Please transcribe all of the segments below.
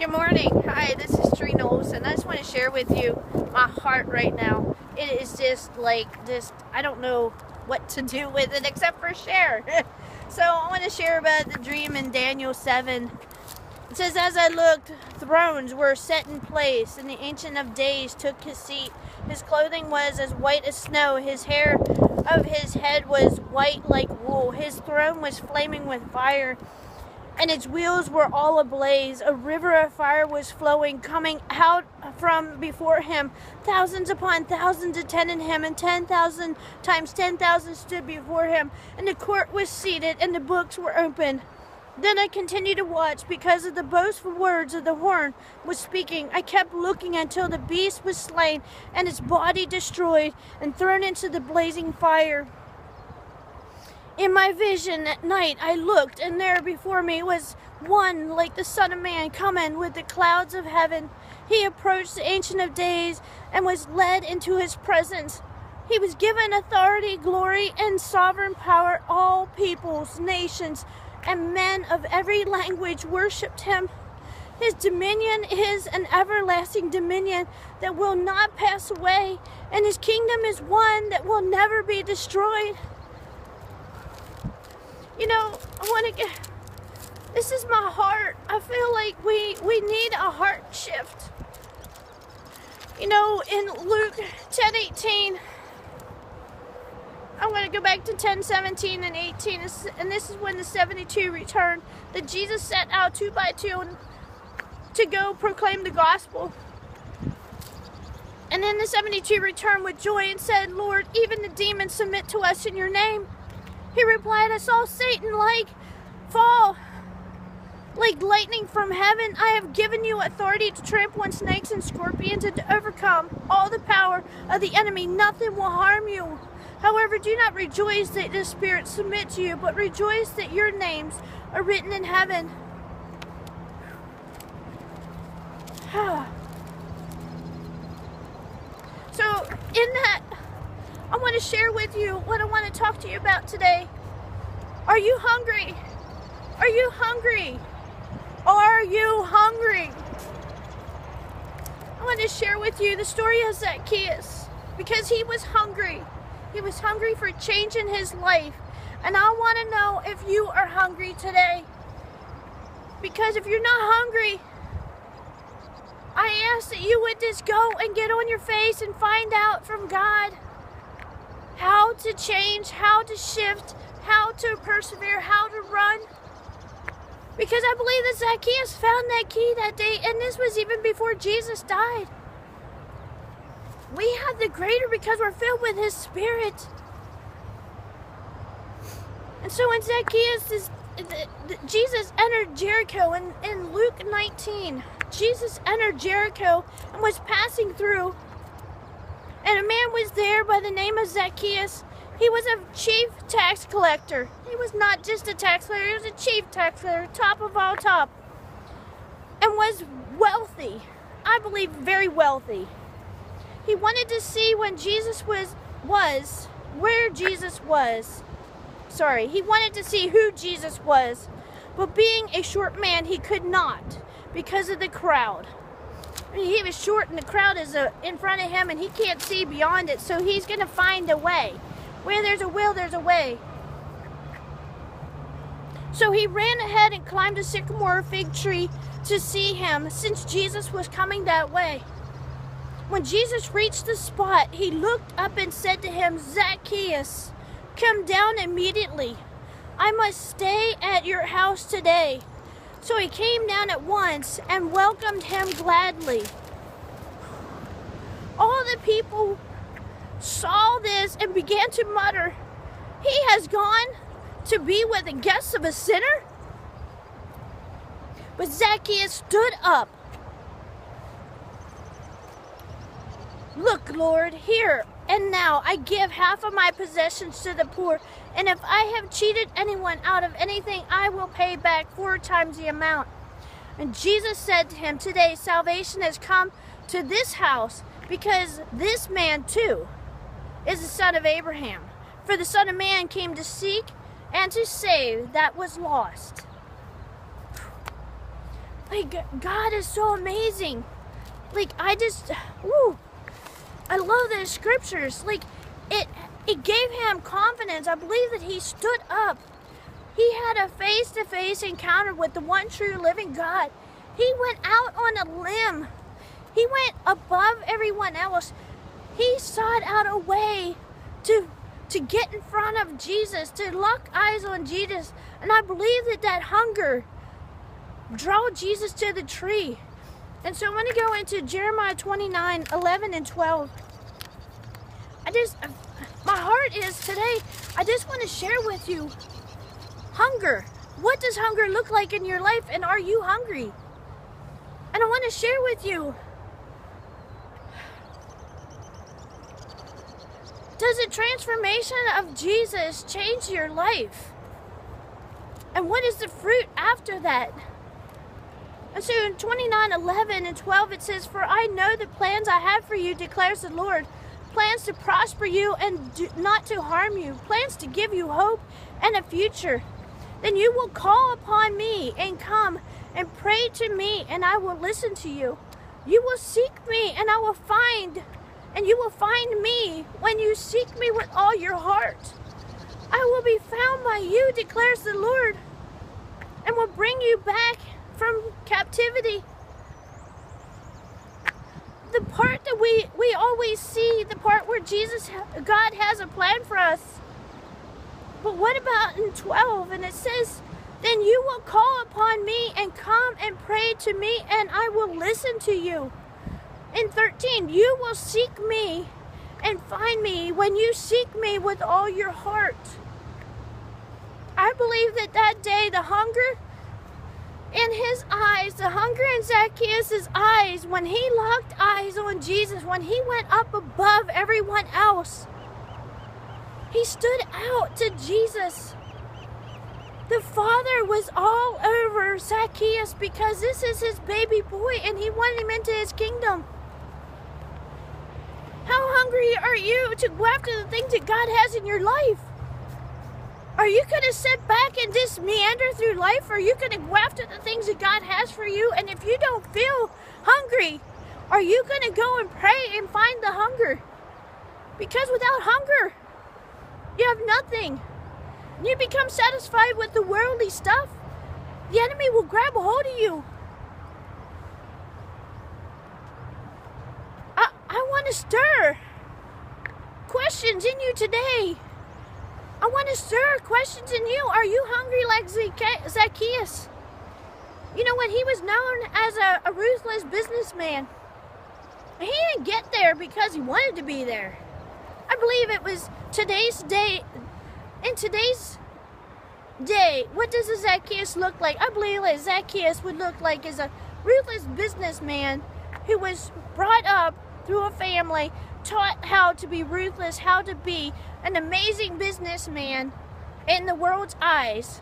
Good morning. Hi, this is Trina Olson. I just want to share with you my heart right now. It is just I don't know what to do with it except for share. So I want to share about the dream in Daniel 7. It says, as I looked, thrones were set in place, and the Ancient of Days took his seat. His clothing was as white as snow. His hair of his head was white like wool. His throne was flaming with fire, and its wheels were all ablaze. A river of fire was flowing, coming out from before him. Thousands upon thousands attended him, and 10,000 times 10,000 stood before him. And the court was seated, and the books were opened. Then I continued to watch, because of the boastful words of the horn was speaking. I kept looking until the beast was slain, and its body destroyed, and thrown into the blazing fire. In my vision at night I looked, and there before me was one like the Son of Man, coming with the clouds of heaven. He approached the Ancient of Days and was led into his presence. He was given authority, glory, and sovereign power. All peoples, nations, and men of every language worshipped him. His dominion is an everlasting dominion that will not pass away, and his kingdom is one that will never be destroyed. You know, this is my heart. I feel like we need a heart shift. You know, in Luke 10:18, I'm going to go back to 10:17 and 18, and this is when the 72 returned, that Jesus sent out 2 by 2 to go proclaim the gospel. And then the 72 returned with joy and said, Lord, even the demons submit to us in your name. He replied, I saw Satan fall like lightning from heaven. I have given you authority to trample on snakes and scorpions and to overcome all the power of the enemy. Nothing will harm you. However, do not rejoice that the spirits submit to you, but rejoice that your names are written in heaven. So, in that, I want to share with you what I want to talk to you about today. Are you hungry? Are you hungry? Are you hungry? I want to share with you the story of Zacchaeus, because he was hungry. He was hungry for change in his life. And I want to know if you are hungry today. Because if you're not hungry, I ask that you would just go and get on your face and find out from God how to change, how to shift, how to persevere, how to run. Because I believe that Zacchaeus found that key that day, and this was even before Jesus died. We have the greater because we're filled with his Spirit. And so when Jesus entered Jericho in Luke 19, Jesus entered Jericho and was passing through. And a man was there by the name of Zacchaeus. He was a chief tax collector. He was not just a tax collector, he was a chief tax collector, top of all top. And was wealthy. I believe very wealthy. He wanted to see when Jesus where Jesus was. Sorry, he wanted to see who Jesus was. But being a short man, he could not because of the crowd. I mean, he was short and the crowd is in front of him and he can't see beyond it, so he's going to find a way. Where there's a will, there's a way. So he ran ahead and climbed a sycamore fig tree to see him, since Jesus was coming that way. When Jesus reached the spot, he looked up and said to him, Zacchaeus, come down immediately. I must stay at your house today. So he came down at once and welcomed him gladly. All the people saw this and began to mutter, he has gone to be with the guests of a sinner? But Zacchaeus stood up. Look, Lord, here and now I give half of my possessions to the poor, and if I have cheated anyone out of anything, I will pay back 4 times the amount. And Jesus said to him, today salvation has come to this house, because this man too is the son of Abraham. For the Son of Man came to seek and to save that was lost. Like, God is so amazing. Like, I just, woo, I love the scriptures. Like, it gave him confidence. I believe that he stood up. He had a face-to-face encounter with the one true living God. He went out on a limb. He went above everyone else. He sought out a way to get in front of Jesus, to lock eyes on Jesus. And I believe that hunger drew Jesus to the tree. And so I'm going to go into Jeremiah 29, 11 and 12. My heart is today, I just want to share with you hunger. What does hunger look like in your life, and are you hungry? And I want to share with you, does the transformation of Jesus change your life? And what is the fruit after that? And so in 29, 11 and 12 it says, "For I know the plans I have for you, declares the Lord, plans to prosper you and not to harm you, plans to give you hope and a future. Then you will call upon me and come and pray to me, and I will listen to you. You will seek me, and you will find me when you seek me with all your heart. I will be found by you, declares the Lord, and will bring you back from captivity." The part that we always see, the part where God has a plan for us. But what about in 12? And it says, "Then you will call upon me and come and pray to me, and I will listen to you." In 13, "You will seek me and find me when you seek me with all your heart." I believe that day, the hunger in his eyes, the hunger in Zacchaeus' eyes, when he locked eyes on Jesus, when he went up above everyone else, he stood out to Jesus. The Father was all over Zacchaeus because this is his baby boy and he wanted him into his kingdom. How hungry are you to go after the things that God has in your life? Are you going to sit back and just meander through life, or are you going to go after the things that God has for you? And if you don't feel hungry, are you going to go and pray and find the hunger? Because without hunger, you have nothing. You become satisfied with the worldly stuff, the enemy will grab a hold of you. I want to stir questions in you today. I want to stir questions in you. Are you hungry like Zacchaeus? You know, when he was known as a ruthless businessman, he didn't get there because he wanted to be there. I believe it was today's day. In today's day, what does a Zacchaeus look like? I believe that Zacchaeus would look like as a ruthless businessman who was brought up through a family, taught how to be ruthless, how to be an amazing businessman in the world's eyes,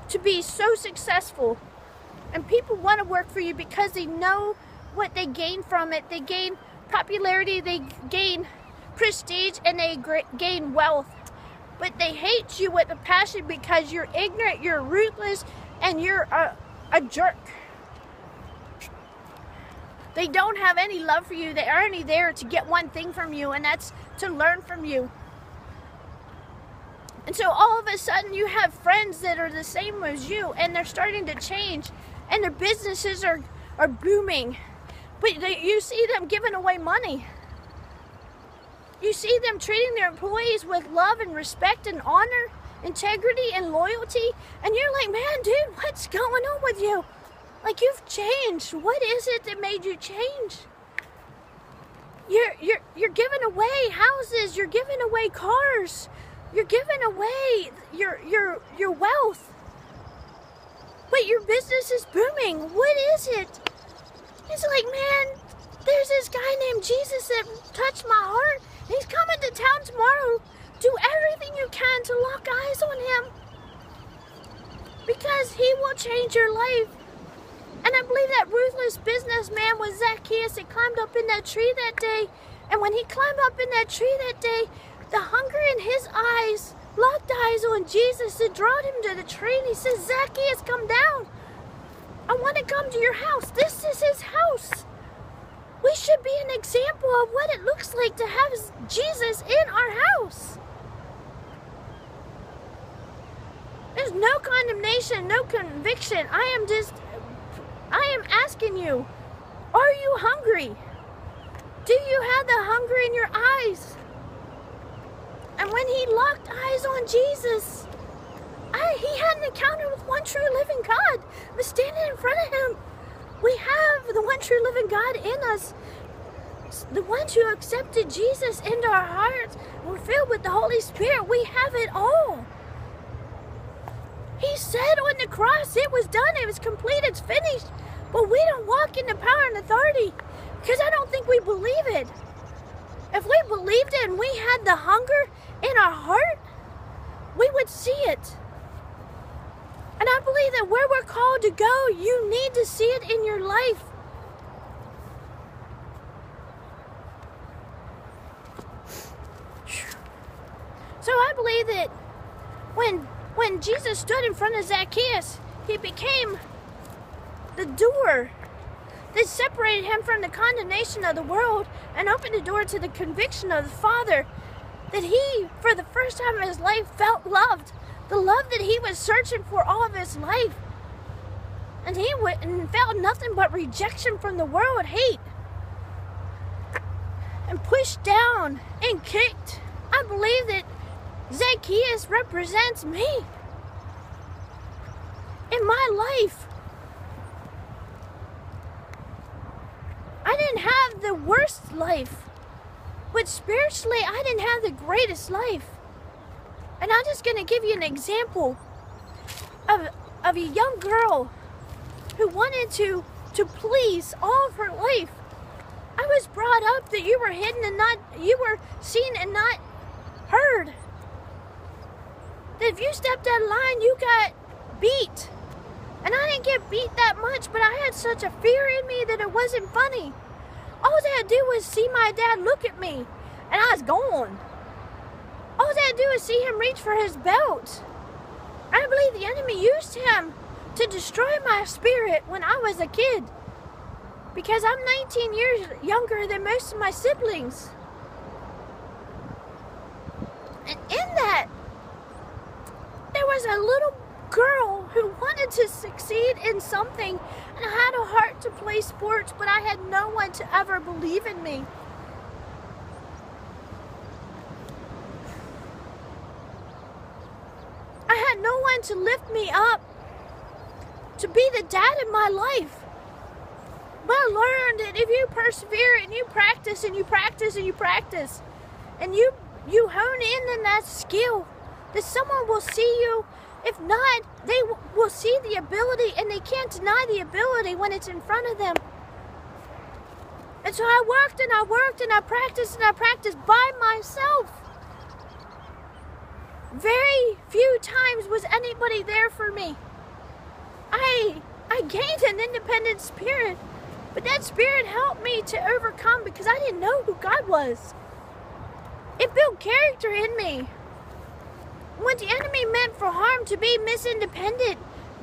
to be so successful. And people want to work for you because they know what they gain from it. They gain popularity, they gain prestige, and they gain wealth. But they hate you with a passion because you're ignorant, you're ruthless, and you're a jerk. They don't have any love for you. They are only there to get one thing from you, and that's to learn from you. And so all of a sudden you have friends that are the same as you, and they're starting to change, and their businesses are booming. But you see them giving away money. You see them treating their employees with love and respect and honor, integrity and loyalty, and you're like, man, dude, what's going on with you? Like, you've changed. What is it that made you change? You're giving away houses. You're giving away cars. You're giving away your wealth. But your business is booming. What is it? It's like, man, there's this guy named Jesus that touched my heart. He's coming to town tomorrow. Do everything you can to lock eyes on him, because he will change your life. And I believe that ruthless businessman was Zacchaeus that climbed up in that tree that day. And when he climbed up in that tree that day, the hunger in his eyes locked eyes on Jesus that drawed him to the tree. And he says, Zacchaeus, come down. I want to come to your house. This is his house. We should be an example of what it looks like to have Jesus in our house. There's no condemnation, no conviction. I am asking you, are you hungry? Do you have the hunger in your eyes? And when he locked eyes on Jesus, he had an encounter with one true living God. But standing in front of him, we have the one true living God in us. The ones who accepted Jesus into our hearts, we're filled with the Holy Spirit. We have it all. He said on the cross, it was done, it was complete, it's finished. But we don't walk in the power and authority because I don't think we believe it. If we believed it and we had the hunger in our heart, we would see it. And I believe that where we're called to go, you need to see it in your life. So I believe that when Jesus stood in front of Zacchaeus, he became the door that separated him from the condemnation of the world and opened the door to the conviction of the Father, that he, for the first time in his life, felt loved. The love that he was searching for all of his life. And he went and felt nothing but rejection from the world, hate. And pushed down and kicked. I believe that Zacchaeus represents me. In my life, I didn't have the worst life. But spiritually, I didn't have the greatest life. And I'm just going to give you an example of a young girl who wanted to please all of her life. I was brought up that you were hidden and you were seen and not heard. That if you stepped out of line, you got beat. And I didn't get beat that much, but I had such a fear in me that it wasn't funny. All I had to do was see my dad look at me, and I was gone. All I had to do was see him reach for his belt. I believe the enemy used him to destroy my spirit when I was a kid. Because I'm 19 years younger than most of my siblings. And in that, there was a little girl who wanted to succeed in something. And I had a heart to play sports, but I had no one to ever believe in me. I had no one to lift me up, to be the dad in my life. But I learned that if you persevere and you practice and you practice and you practice, and you hone in that skill, that someone will see you. If not, they will see the ability, and they can't deny the ability when it's in front of them. And so I worked and I worked and I practiced by myself. Very few times was anybody there for me. I gained an independent spirit, but that spirit helped me to overcome because I didn't know who God was. It built character in me. What the enemy meant for harm to be misindependent,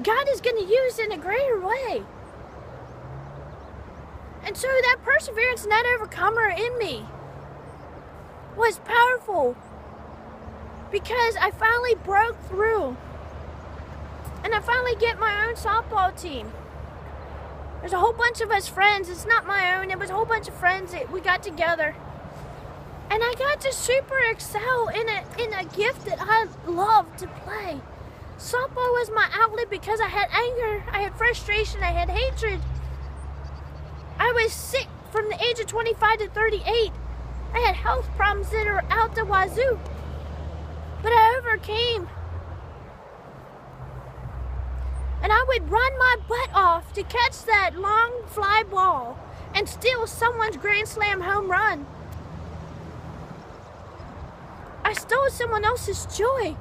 God is going to use in a greater way. And so that perseverance and that overcomer in me was powerful because I finally broke through. And I finally get my own softball team. There's a whole bunch of us friends. It's not my own. It was a whole bunch of friends that we got together. And I got to super excel in a gift that I love to play. Softball was my outlet because I had anger, I had frustration, I had hatred. I was sick from the age of 25 to 38. I had health problems that are out the wazoo. But I overcame. And I would run my butt off to catch that long fly ball and steal someone's grand slam home run. I stole someone else's joy.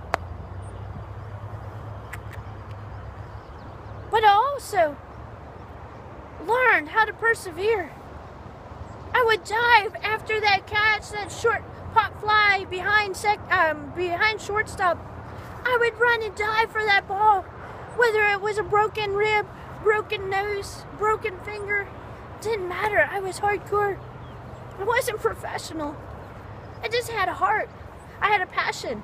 But I also learned how to persevere. I would dive after that catch, that short pop fly behind shortstop. I would run and dive for that ball, whether it was a broken rib broken nose, broken finger. Didn't matter. I was hardcore. I wasn't professional. I just had a heart. I had a passion.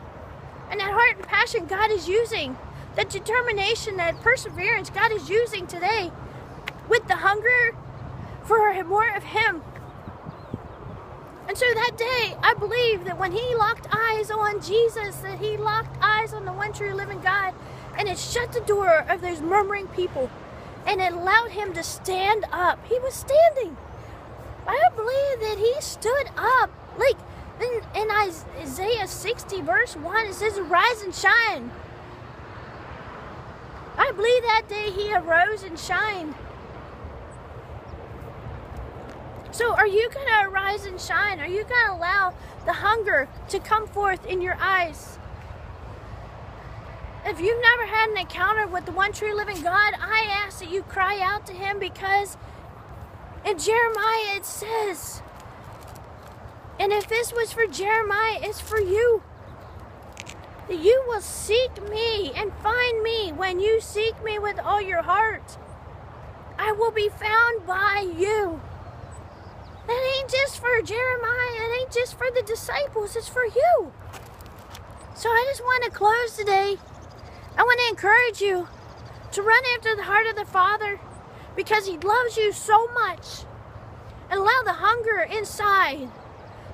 And that heart and passion God is using. That determination, that perseverance God is using today with the hunger for more of Him. And so that day, I believe that when he locked eyes on Jesus, that he locked eyes on the one true living God, and it shut the door of those murmuring people, and it allowed him to stand up. He was standing. I believe that he stood up. Like in Isaiah 60 verse 1, it says, "Arise and shine." I believe that day he arose and shined. So are you going to arise and shine? Are you going to allow the hunger to come forth in your eyes? If you've never had an encounter with the one true living God, I ask that you cry out to him, because in Jeremiah it says, and if this was for Jeremiah, it's for you, that you will seek me and find me when you seek me with all your heart. I will be found by you. That ain't just for Jeremiah, it ain't just for the disciples, it's for you. So I just want to close today. I want to encourage you to run after the heart of the Father, because he loves you so much. And allow the hunger inside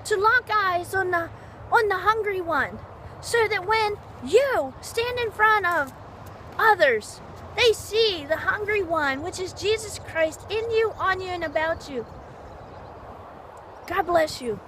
to lock eyes on the hungry one, so that when you stand in front of others, they see the hungry one, which is Jesus Christ, in you, on you, and about you. God bless you.